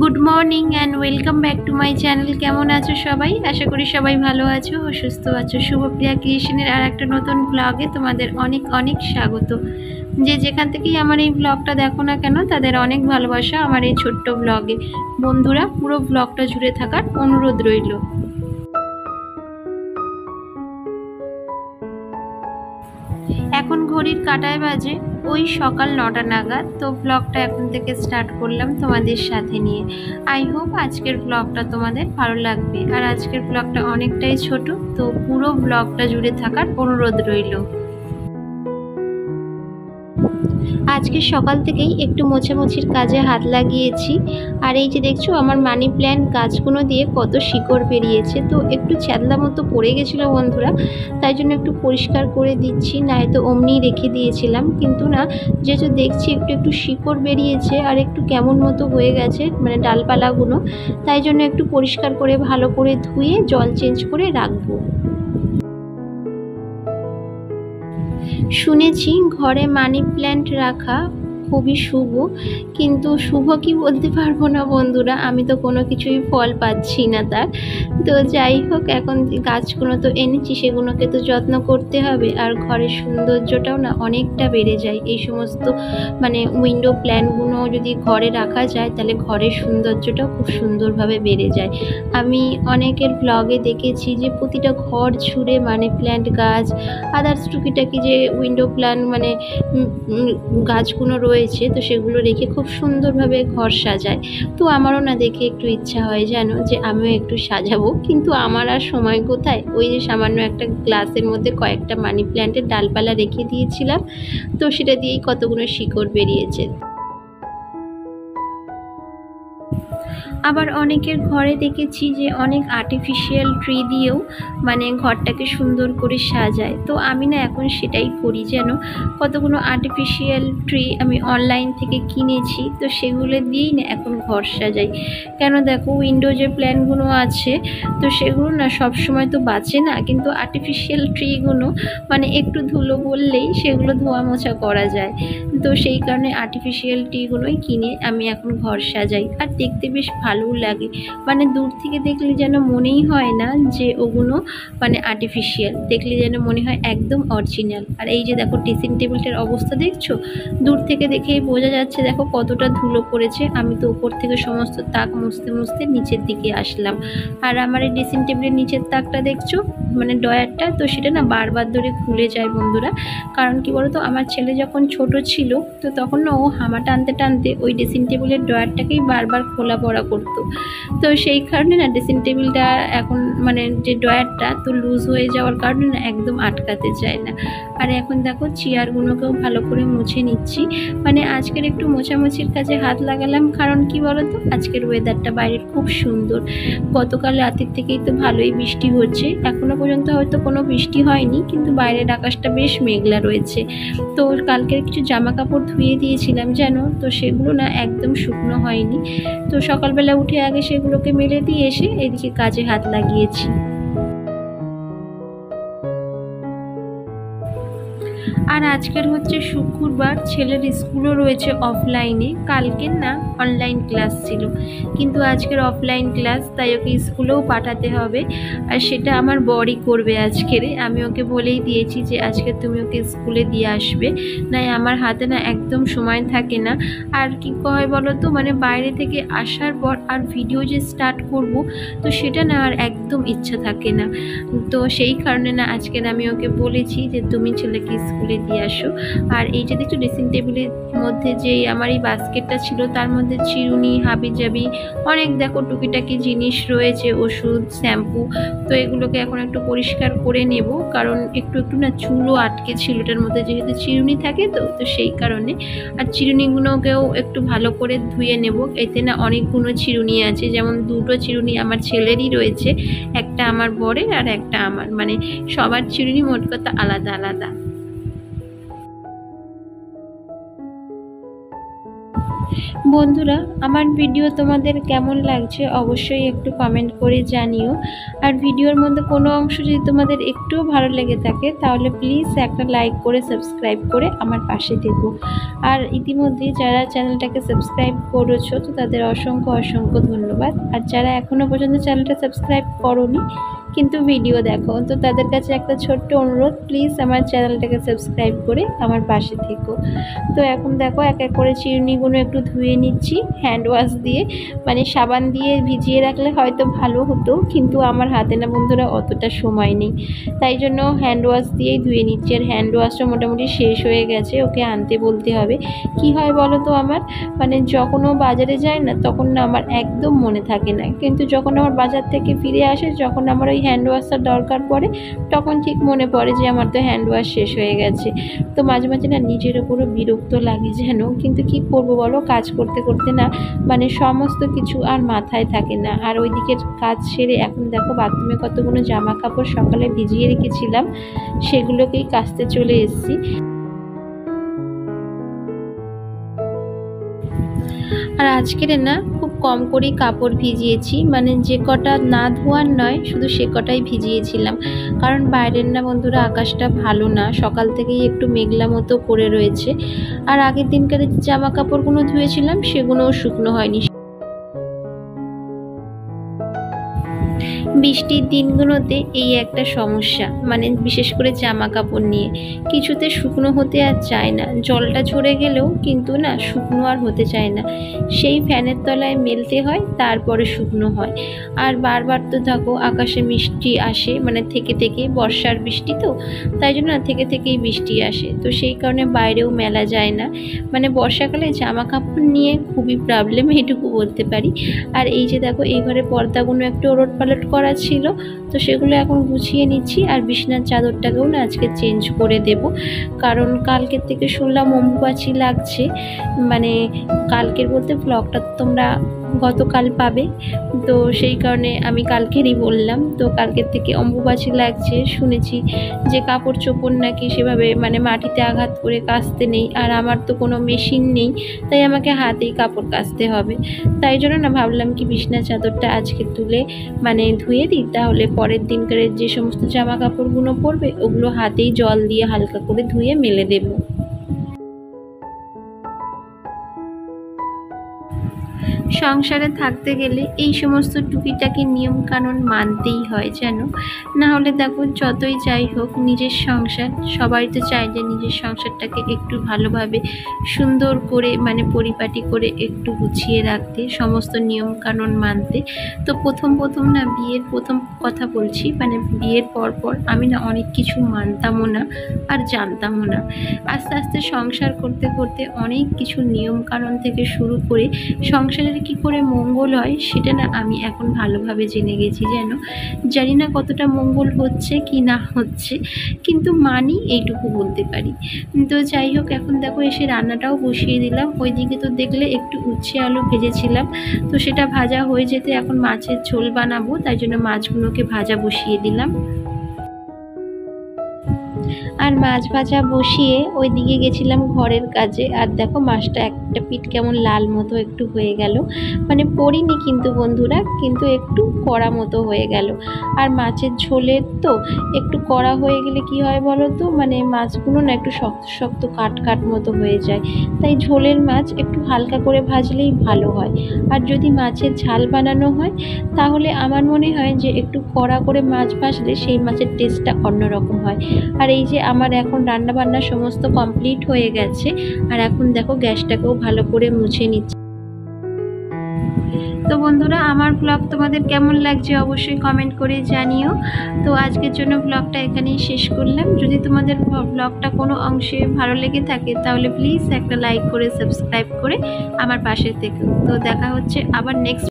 Good morning and welcome back to my channel. কেমন আছো সবাই? আশা করি সবাই ভালো আছো ও সুস্থ আছো। শুভপ্রিয়া ক্রিয়েশনের আর একটা নতুন ব্লগে তোমাদের অনেক অনেক স্বাগত। যে যেখান থেকেই আমার এই ব্লগটা দেখো না কেন, তাদের অনেক ভালোবাসা আমার এই ছোট্ট ব্লগে। বন্ধুরা, পুরো ব্লগটা জুড়ে থাকার অনুরোধ রইল। এখন ঘড়ির কাঁটায় বাজে ওই সকাল 9টা নাগাদ। তো ব্লগটা এখন থেকে স্টার্ট করলাম তোমাদের সাথে নিয়ে। আই হোপ আজকের ব্লগটা তোমাদের ভালো লাগবে। আর আজকের ব্লগটা অনেকটাই ছোট, তো পুরো ব্লগটা জুড়ে থাকার অনুরোধ রইল। আজকে সকাল থেকেই একটু মোছামুছির কাজে হাত লাগিয়েছি। আর এই যে দেখছো আমার মানি প্ল্যান্ট গাছগুলো দিয়ে কত শিকড় বেরিয়েছে। তো একটু ছ্যাদলা মতো পড়ে গেছিলো বন্ধুরা, তাই জন্য একটু পরিষ্কার করে দিচ্ছি, নয়তো অমনি রেখে দিয়েছিলাম। কিন্তু না, যেহেতু দেখছি একটু একটু শিকড় বেরিয়েছে আর একটু কেমন মতো হয়ে গেছে মানে ডালপালাগুলো, তাই জন্য একটু পরিষ্কার করে ভালো করে ধুয়ে জল চেঞ্জ করে রাখবো। শুনেছি ঘরে মানি প্ল্যান্ট রাখা খুবই শুভ, কিন্তু শুভ কি বলতে পারবো না বন্ধুরা, আমি তো কোনো কিছুই ফল পাচ্ছি না তার। তো যাই হোক, এখন গাছগুলো তো এনেছি, সেগুলোকে তো যত্ন করতে হবে। আর ঘরের সৌন্দর্যটাও না অনেকটা বেড়ে যায় এই সমস্ত মানে উইন্ডো প্ল্যান্টগুলো যদি ঘরে রাখা যায়, তাহলে ঘরের সৌন্দর্যটাও খুব সুন্দরভাবে বেড়ে যায়। আমি অনেকের ব্লগে দেখেছি যে প্রতিটা ঘর জুড়ে মানি প্ল্যান্ট গাছ, আদার্স টুকিটাকি যে উইন্ডো প্ল্যান্ট মানে গাছগুলো রয়েছে, তো সেগুলো রেখে খুব সুন্দরভাবে ঘর সাজায়। তো আমারও না দেখে একটু ইচ্ছা হয় যেন যে আমিও একটু সাজাবো, কিন্তু আমার আর সময় কোথায়। ওই যে সামান্য একটা গ্লাসের মধ্যে কয়েকটা মানি প্ল্যান্টের ডালপালা রেখে দিয়েছিলাম, তো সেটা দিয়েই কতগুলো শিকড় বেরিয়েছে। আবার অনেকের ঘরে দেখেছি যে অনেক আর্টিফিশিয়াল ট্রি দিয়েও মানে ঘরটাকে সুন্দর করে সাজায়। তো আমি না এখন সেটাই করি, যেন কতগুলো আর্টিফিশিয়াল ট্রি আমি অনলাইন থেকে কিনেছি, তো সেগুলো দিয়েই না এখন ঘর সাজাই। কেন দেখো, উইন্ডো যে প্ল্যান্টগুলো আছে, তো সেগুলো না সবসময় তো বাঁচে না, কিন্তু আর্টিফিশিয়াল ট্রিগুলো মানে একটু ধুলো বললেই সেগুলো ধোয়া মোছা করা যায়। তো সেই কারণে আর্টিফিশিয়াল ট্রিগুলোই কিনে আমি এখন ঘর সাজাই। আর দেখতে বেশ ভালোও লাগে, মানে দূর থেকে দেখলে যেন মনেই হয় না যে ওগুলো মানে আর্টিফিশিয়াল, দেখলে যেন মনে হয় একদম অরিজিনাল। আর এই যে দেখো ড্রেসিং টেবিলটার অবস্থা দেখছো, দূর থেকে দেখেই বোঝা যাচ্ছে দেখো কতটা ধুলো পড়েছে। আমি তো উপর থেকে সমস্ত তাক মুছতে মুছতে নিচের দিকে আসলাম। আর আমার এই ড্রেসিং টেবিলের নিচের তাকটা দেখছো মানে ডয়ারটা, তো সেটা না বারবার ধরে খুলে যায় বন্ধুরা। কারণ কি বলতো, আমার ছেলে যখন ছোট ছিল, তো তখন না ও হামা টানতে টানতে ওই ড্রেসিং টেবিলের ডয়ারটাকেই বারবার খোলা পড়া করতো। তো সেই কারণে না ড্রেসিং টেবিলটা এখন মানে যে ডয়ারটা তো লুজ হয়ে যাওয়ার কারণে না একদম আটকাতে চায় না। আর এখন দেখো চেয়ারগুলোকেও ভালো করে মুছে নিচ্ছি। মানে আজকের একটু মোছামুছির কাজে হাত লাগালাম, কারণ কি বলতো, আজকের ওয়েদারটা বাইরের খুব সুন্দর। গতকাল রাতের থেকেই তো ভালোই বৃষ্টি হচ্ছে, এখনো পর্যন্ত হয়তো কোনো বৃষ্টি হয়নি, কিন্তু বাইরের আকাশটা বেশ মেঘলা রয়েছে। তো কালকের কিছু জামা কাপড় ধুয়ে দিয়েছিলাম জানো, তো সেগুলো না একদম শুকনো হয়নি। তো সকালবেলা উঠে আগে সেগুলোকে মেলে দিয়ে এসে এদিকে কাজে হাত লাগিয়েছি। আর আজকের হচ্ছে শুক্রবার, ছেলের স্কুলও রয়েছে অফলাইনে। কালকের না অনলাইন ক্লাস ছিল, কিন্তু আজকের অফলাইন ক্লাস, তাই ওকে স্কুলেও পাঠাতে হবে। আর সেটা আমার বরই করবে আজকের। আমি ওকে বলেই দিয়েছি যে আজকে তুমি ওকে স্কুলে দিয়ে আসবে, নাই আমার হাতে না একদম সময় থাকে না। আর কি কয় বলো তো, মানে বাইরে থেকে আসার পর আর ভিডিও যে স্টার্ট করব, তো সেটা না আর একদম ইচ্ছা থাকে না। তো সেই কারণে না আজকের আমি ওকে বলেছি যে তুমি ছেলেকে স্কুলে দিয়ে আসো। আর এই যে দেখছো ড্রেসিং টেবিলের মধ্যে যে আমার এই বাস্কেটটা ছিল, তার মধ্যে চিরুনি হাবিজাবি অনেক দেখো টুকিটাকি জিনিস রয়েছে, ওষুধ শ্যাম্পু। তো এগুলোকে এখন একটু পরিষ্কার করে নেব, কারণ একটু একটু না চুলও আটকে ছিল এটার মধ্যে, যেহেতু চিরুনি থাকে তো তো সেই কারণে। আর চিরুনিগুলোকেও একটু ভালো করে ধুয়ে নেব। এতে না অনেকগুলো চিরুনি আছে, যেমন দুটো চিরুনি আমার ছেলেরই রয়েছে, একটা আমার বরের আর একটা আমার, মানে সবার চিরুনি মোট কথা আলাদা আলাদা। বন্ধুরা, আমার ভিডিও তোমাদের কেমন লাগছে অবশ্যই একটু কমেন্ট করে জানিও। আর ভিডিওর মধ্যে কোনো অংশ যদি তোমাদের একটুও ভালো লেগে থাকে তাহলে প্লিজ একটা লাইক করে সাবস্ক্রাইব করে আমার পাশে থেকো। আর ইতিমধ্যে যারা চ্যানেলটাকে সাবস্ক্রাইব করেছো তো তাদের অসংখ্য অসংখ্য ধন্যবাদ। আর যারা এখনও পর্যন্ত চ্যানেলটা সাবস্ক্রাইব করোনি কিন্তু ভিডিও দেখো, তো তাদের কাছে একটা ছোট্ট অনুরোধ, প্লিজ আমার চ্যানেলটাকে সাবস্ক্রাইব করে আমার পাশে থেকো। তো এখন দেখো এক এক করে চিরুনিগুলো একটু ধুয়ে নিচ্ছি হ্যান্ড ওয়াশ দিয়ে। মানে সাবান দিয়ে ভিজিয়ে রাখলে হয়তো ভালো হতো, কিন্তু আমার হাতে না বন্ধুরা অতটা সময় নেই, তাই জন্য হ্যান্ড ওয়াশ দিয়েই ধুয়ে নিচ্ছি। আর হ্যান্ড ওয়াশটা মোটামুটি শেষ হয়ে গেছে, ওকে আনতে বলতে হবে। কি হয় বলো তো, আমার মানে যখন ও বাজারে যায় না তখন না আমার একদম মনে থাকে না, কিন্তু যখন আমার বাজার থেকে ফিরে আসে, যখন আমার ওই হ্যান্ড ওয়াশটার দরকার পড়ে তখন ঠিক মনে পড়ে যে আমার তো হ্যান্ড ওয়াশ শেষ হয়ে গেছে। তো মাঝে মাঝে না নিজের উপরও বিরক্ত লাগে যেন, কিন্তু কি করব বলো, কাজ করতে করতে না মানে সমস্ত কিছু আর মাথায় থাকে না। আর ওই দিকের কাজ সেরে এখন দেখো বাথরুমে কতগুলো জামা কাপড় সকালে ভিজিয়ে রেখেছিলাম সেগুলোকেই কাচতে চলে এসেছি। আর আজকের না খুব কম করেই কাপড় ভিজিয়েছি, মানে যে কটা না ধোয়ার নয় শুধু সে কটাই ভিজিয়েছিলাম। কারণ বাইরের না বন্ধুরা আকাশটা ভালো না, সকাল থেকেই একটু মেঘলা মতো করে রয়েছে। আর আগের দিনকার জামা কাপড়গুলো ধুয়েছিলাম সেগুলোও শুকনো হয়নি। বৃষ্টির দিনগুলোতে এই একটা সমস্যা, মানে বিশেষ করে জামা কাপড় নিয়ে কিছুতে শুকনো হতে আর চায় না। জলটা ঝরে গেলেও কিন্তু না শুকনো আর হতে চায় না, সেই ফ্যানের তলায় মেলতে হয় তারপরে শুকনো হয়। আর বারবার তো দেখো আকাশে বৃষ্টি আসে, মানে থেকে থেকে বর্ষার বৃষ্টি, তো তাই জন্য না থেকে থেকেই বৃষ্টি আসে, তো সেই কারণে বাইরেও মেলা যায় না। মানে বর্ষাকালে জামা কাপড় নিয়ে খুবই প্রবলেম, এটুকু বলতে পারি। আর এই যে দেখো এই ঘরে পর্দাগুলো একটু ওলট পালট করা ছিল, তো সেগুলো এখন গুছিয়ে নিচ্ছি। আর বিছানার চাদরটাকেও না আজকে চেঞ্জ করে দেব, কারণ কালকের থেকে শুনলাম অম্বুবাচী লাগছে। মানে কালকের বলতে ব্লগটা তোমরা গতকাল পাবে, তো সেই কারণে আমি কালকেরই বললাম। তো কালকের থেকে অম্বুবাচী লাগছে শুনেছি, যে কাপড় চোপড় নাকি সেভাবে মানে মাটিতে আঘাত করে কাচতে নেই। আর আমার তো কোনো মেশিন নেই, তাই আমাকে হাতেই কাপড় কাচতে হবে। তাই জন্য না ভাবলাম কি বিছানার চাদরটা আজকে তুলে মানে ধুয়ে দিই, তাহলে পরের দিনকার যে সমস্ত জামা কাপড়গুলো পরবে ওগুলো হাতেই জল দিয়ে হালকা করে ধুয়ে মেলে দেবো। সংসারে থাকতে গেলে এই সমস্ত টুকিটাকি নিয়ম কানুন মানতেই হয় যেন, না হলে দেখো যতই যাই হোক নিজের সংসার, সবাই তো চায় যে নিজের সংসারটাকে একটু ভালোভাবে সুন্দর করে মানে পরিপাটি করে একটু গুছিয়ে রাখতে, সমস্ত নিয়ম কানুন মানতে। তো প্রথম না বিয়ের প্রথম কথা বলছি, মানে বিয়ের পর আমি না অনেক কিছু মানতামও না আর জানতামও না। আস্তে আস্তে সংসার করতে করতে অনেক কিছু নিয়ম কানুন থেকে শুরু করে সংসারের কি করে মঙ্গল হয় সেটা না আমি এখন ভালোভাবে জেনে গেছি যেন। জানি না কতটা মঙ্গল হচ্ছে কি না হচ্ছে, কিন্তু মানি এইটুকু বলতে পারি। তো যাই হোক এখন দেখো এসে রান্নাটাও বসিয়ে দিলাম। ওইদিকে তো দেখলে একটু উচ্ছে আলু ভেজেছিলাম, তো সেটা ভাজা হয়ে যেতে এখন মাছের ঝোল বানাবো, তাই জন্য মাছগুলোকে ভাজা বসিয়ে দিলাম। আর মাছ ভাজা বসিয়ে ওইদিকে গেছিলাম ঘরের কাজে। আর দেখো মাছটা একটা পিঠ কেমন লাল মতো একটু হয়ে গেল, মানে পড়িনি কিন্তু বন্ধুরা, কিন্তু একটু কড়া মতো হয়ে গেল। আর মাছের ঝোলের তো একটু কড়া হয়ে গেলে কি হয় বলো তো, মানে মাছগুলো না একটু শক্ত শক্ত কাট মতো হয়ে যায়, তাই ঝোলের মাছ একটু হালকা করে ভাজলেই ভালো হয়। আর যদি মাছের ঝাল বানানো হয় তাহলে আমার মনে হয় যে একটু কড়া করে মাছ ভাজলে সেই মাছের টেস্টটা অন্যরকম হয়। আর এই যে আমার এখন রান্না বান্না সমস্ত কমপ্লিট হয়ে গেছে, আর এখন দেখো গ্যাসটাকেও ভালো করে মুছে নিচ্ছি। তো বন্ধুরা আমার ব্লগ তোমাদের কেমন লাগছে অবশ্যই কমেন্ট করে জানিও। তো আজকের জন্য ব্লগটা এখানেই শেষ করলাম। যদি তোমাদের ব্লগটা কোনো অংশে ভালো লেগে থাকে তাহলে প্লিজ একটা লাইক করে সাবস্ক্রাইব করে আমার পাশে থেকো। তো দেখা হচ্ছে আবার নেক্সট